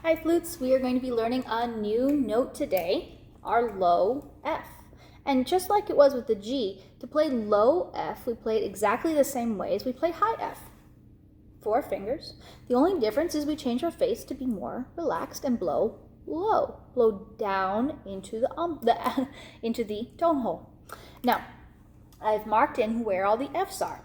Hi flutes, we are going to be learning a new note today, our low F. And just like it was with the G, to play low F, we play it exactly the same way as we play high F. 4 fingers. The only difference is we change our face to be more relaxed and blow low. Blow down into the into the tone hole. Now, I've marked in where all the F's are.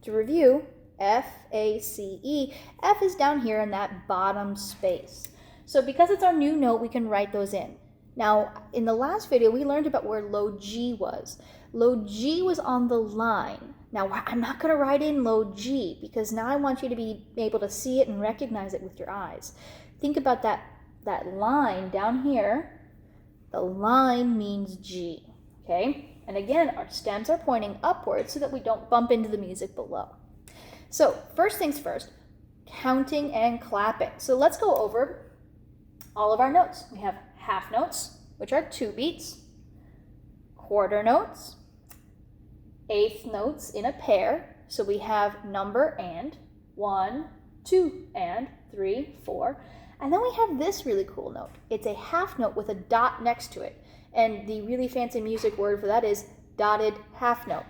To review, F, A, C, E. F is down here in that bottom space. So because it's our new note, we can write those in. Now, in the last video, we learned about where low G was. Low G was on the line. Now, I'm not going to write in low G because now I want you to be able to see it and recognize it with your eyes. Think about that line down here. The line means G, okay? And again, our stems are pointing upwards so that we don't bump into the music below. So first things first, counting and clapping. So let's go over all of our notes. We have half notes, which are 2 beats, quarter notes, eighth notes in a pair. So we have number and, 1, 2, and 3, 4. And then we have this really cool note. It's a half note with a dot next to it. And the really fancy music word for that is dotted half note.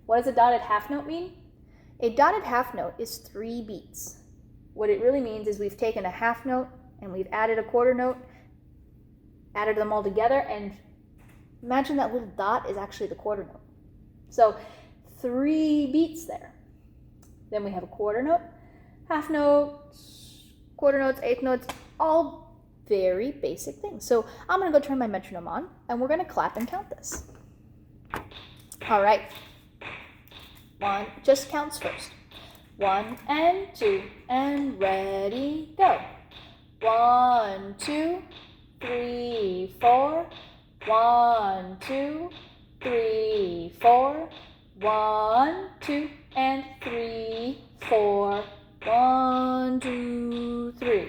What does a dotted half note mean? A dotted half note is 3 beats. What it really means is we've taken a half note and we've added a quarter note, added them all together, and imagine that little dot is actually the quarter note. So 3 beats there. Then we have a quarter note, half notes, quarter notes, eighth notes, all very basic things. So I'm going to go turn my metronome on and we're going to clap and count this. All right. 1 just counts first. 1 and 2 and ready, go. 1, 2, 3, 4. 1, 2, 3, 4. 1, 2, and 3, 4. 1, 2, 3,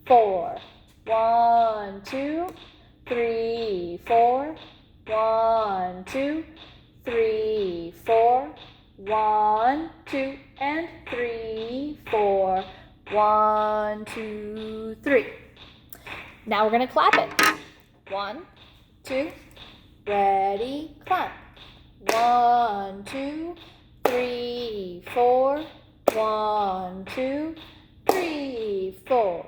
4. 1, 2, 3, 4. 1, 2, 3, 4. 1, 2, and 3, 4. 1, 2, 3. Now we're going to clap it. 1, 2, ready, clap. 1, 2, 3, 4. 1, 2, 3, 4.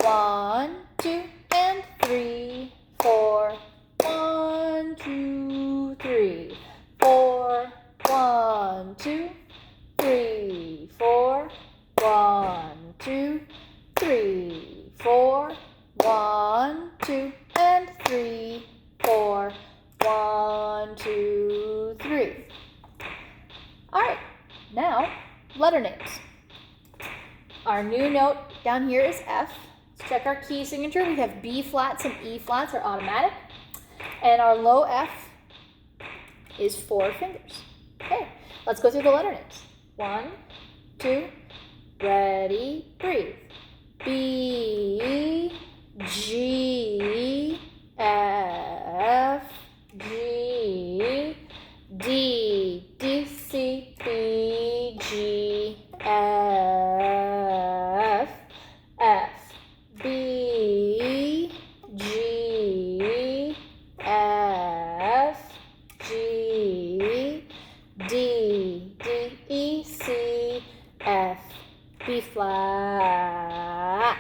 1, 2, and 3, 4. 1, 2, 3, 4. 1, 2, 3, 4. 1, 2, 3, 4. 1, 2, and 3, 4. 1, 2, 3. All right, now letter names. Our new note down here is F. Let's check our key signature. We have B flats and E flats are automatic. And our low F is 4 fingers. Okay, let's go through the letter names. 1, 2, ready, breathe. B, G, F, G, D, D, C, B, G, F, F, B, G, F, G, D, D, E, C, F, B flat.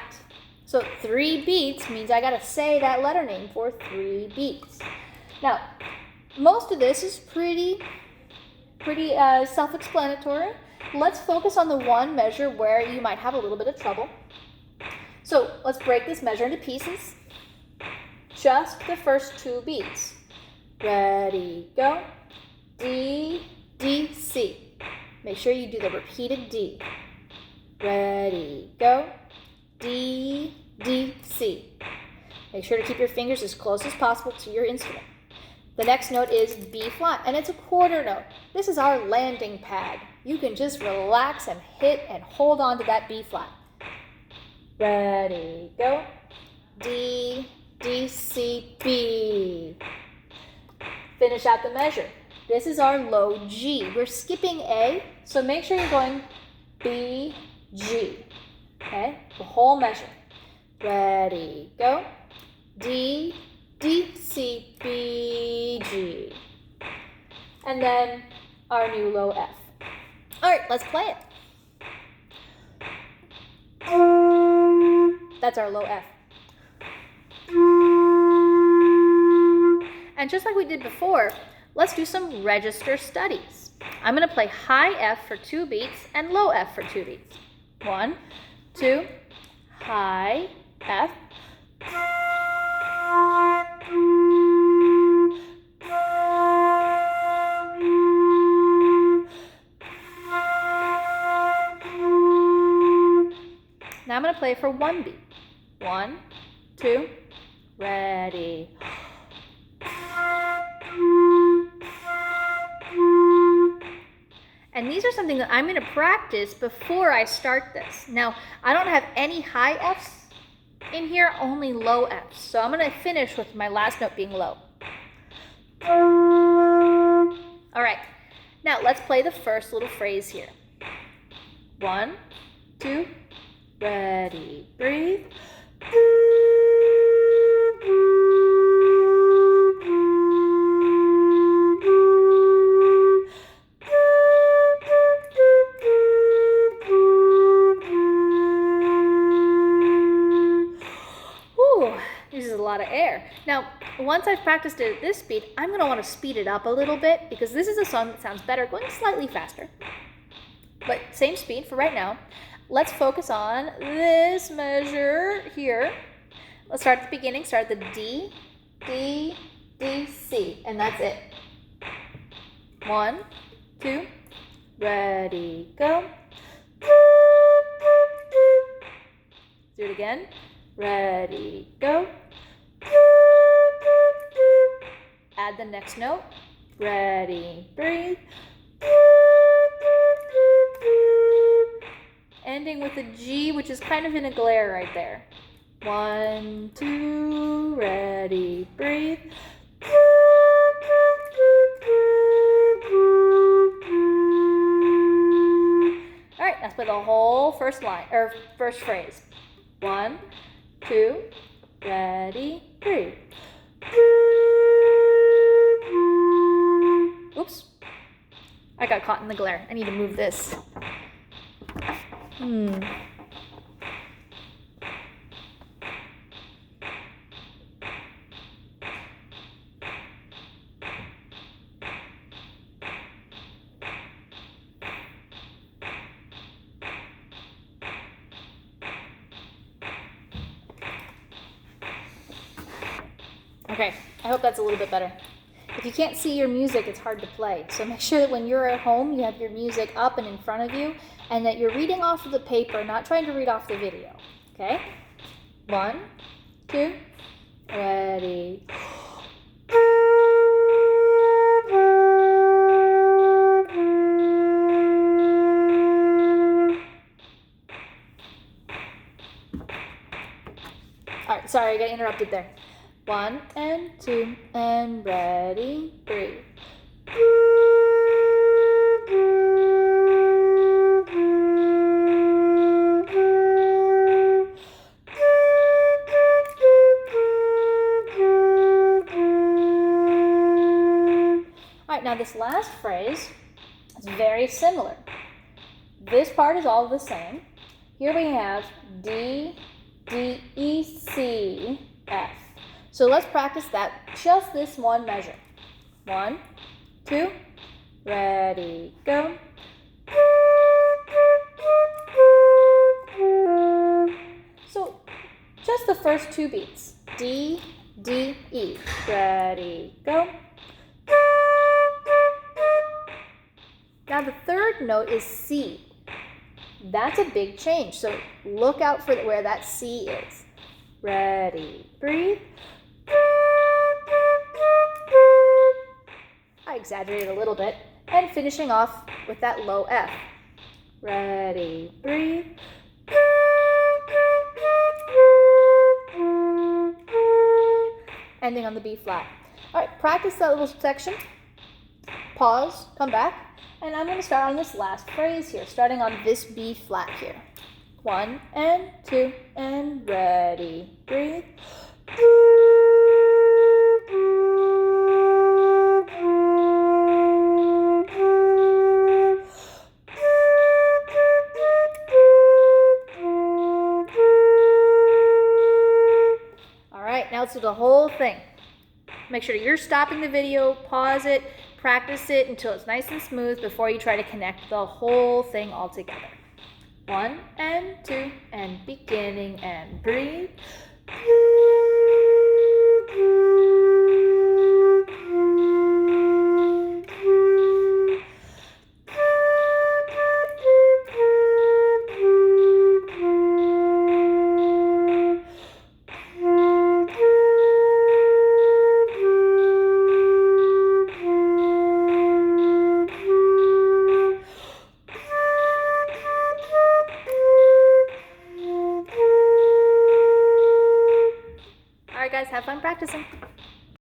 So 3 beats means I gotta say that letter name for 3 beats. Now, most of this is pretty self-explanatory. Let's focus on the one measure where you might have a little bit of trouble. So let's break this measure into pieces. Just the first 2 beats. Ready, go. D, D, C. Make sure you do the repeated D. Ready, go. D, D, C. Make sure to keep your fingers as close as possible to your instrument. The next note is B flat, and it's a quarter note. This is our landing pad. You can just relax and hit and hold on to that B flat. Ready, go. D, D, C, B. Finish out the measure. This is our low G. We're skipping A, so make sure you're going B, G. Okay, the whole measure. Ready, go. D, D, C, B, G. And then our new low F. All right, let's play it. That's our low F. And just like we did before, let's do some register studies. I'm going to play high F for 2 beats and low F for 2 beats. 1, 2, high F. Now I'm going to play for 1 beat. 1, 2, ready. And these are something that I'm going to practice before I start this. Now, I don't have any high Fs in here, only low Fs. So I'm going to finish with my last note being low. All right, now let's play the first little phrase here. 1, 2, ready, breathe. Uses a lot of air. Now, once I've practiced it at this speed, I'm going to want to speed it up a little bit because this is a song that sounds better going slightly faster. But same speed for right now. Let's focus on this measure here. Let's start at the beginning. Start at the D, D, D, C, and that's it. 1, 2, ready, go. Do it again. Ready, go. Add the next note. Ready, breathe. Ending with a G, which is kind of in a glare right there. 1, 2, ready, breathe. All right, let's play the whole first line, or first phrase. 1, 2, ready, breathe. Oops, I got caught in the glare. I need to move this. Okay, I hope that's a little bit better. If you can't see your music, it's hard to play. So make sure that when you're at home, you have your music up and in front of you, and that you're reading off of the paper, not trying to read off the video. Okay? 1, 2, ready. All right, sorry, I got interrupted there. 1 and 2 and ready, breathe. All right, now this last phrase is very similar. This part is all the same. Here we have D, D, E, C, F. So let's practice that, just this one measure. 1, 2, ready, go. So just the first 2 beats. D, D, E. Ready, go. Now the third note is C. That's a big change, so look out for where that C is. Ready, breathe. I exaggerated a little bit. And finishing off with that low F. Ready, breathe. Ending on the B flat. All right, practice that little section. Pause, come back, and I'm going to start on this last phrase here, starting on this B flat here. 1 and 2 and ready. Breathe. All right, now let's do the whole thing. Make sure you're stopping the video, pause it, practice it until it's nice and smooth before you try to connect the whole thing all together. 1 and 2 and beginning and breathe. All right, guys, have fun practicing.